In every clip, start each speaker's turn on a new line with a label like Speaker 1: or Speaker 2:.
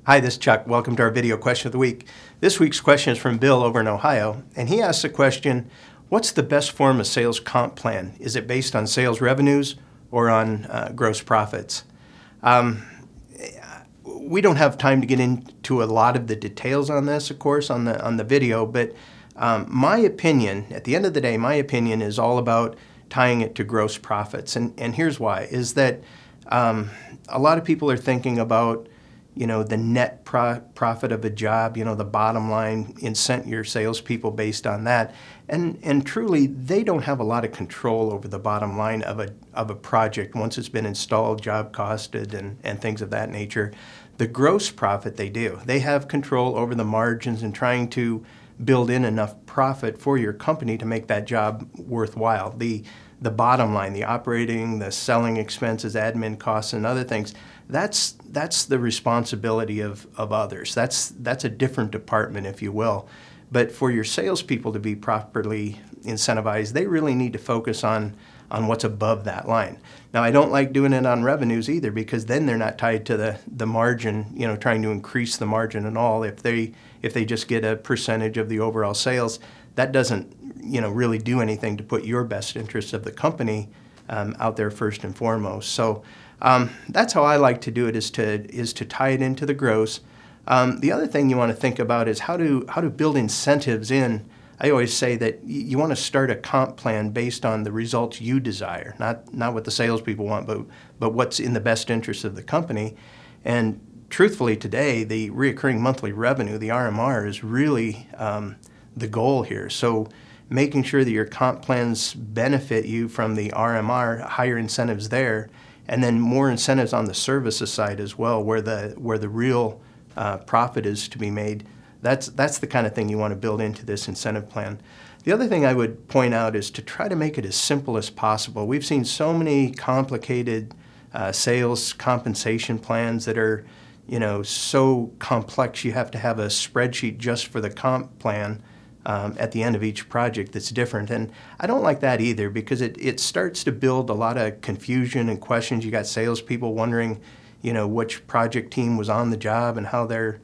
Speaker 1: Hi, this is Chuck. Welcome to our video question of the week. This week's question is from Bill over in Ohio, and he asks the question, what's the best form of sales comp plan? Is it based on sales revenues or on gross profits? We don't have time to get into a lot of the details on this, of course, on the video, but my opinion, at the end of the day, my opinion is all about tying it to gross profits. And here's why, is that a lot of people are thinking about the net profit of a job, the bottom line, incent your salespeople based on that. And truly, they don't have a lot of control over the bottom line of a project once it's been installed, job costed, and things of that nature. The gross profit they do. They have control over the margins and trying to build in enough profit for your company to make that job worthwhile. The bottom line, the operating, the selling expenses, admin costs, and other things, that's the responsibility of others. That's a different department, if you will. But for your salespeople to be properly incentivized, they really need to focus on what's above that line. Now, I don't like doing it on revenues either, because then they're not tied to the margin, trying to increase the margin and all. If they just get a percentage of the overall sales, that doesn't really do anything to put your best interests of the company out there first and foremost. So that's how I like to do it, is to tie it into the gross. The other thing you want to think about is how to build incentives in. I always say that you want to start a comp plan based on the results you desire, not what the salespeople want, but what's in the best interest of the company. And truthfully, today, the recurring monthly revenue, the RMR, is really the goal here. So making sure that your comp plans benefit you from the RMR, higher incentives there, and then more incentives on the services side as well, where the real profit is to be made. That's the kind of thing you want to build into this incentive plan. The other thing I would point out is to try to make it as simple as possible. We've seen so many complicated sales compensation plans that are so complex you have to have a spreadsheet just for the comp plan at the end of each project that's different. And I don't like that either, because it starts to build a lot of confusion and questions. You got salespeople wondering, which project team was on the job and how their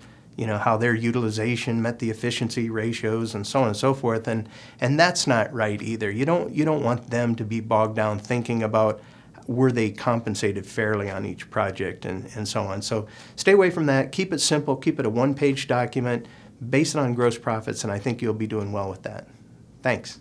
Speaker 1: utilization met the efficiency ratios and so on and so forth. And that's not right either. You don't want them to be bogged down thinking about, were they compensated fairly on each project and so on. So stay away from that. Keep it simple. Keep it a one-page document. Base it on gross profits, and I think you'll be doing well with that. Thanks.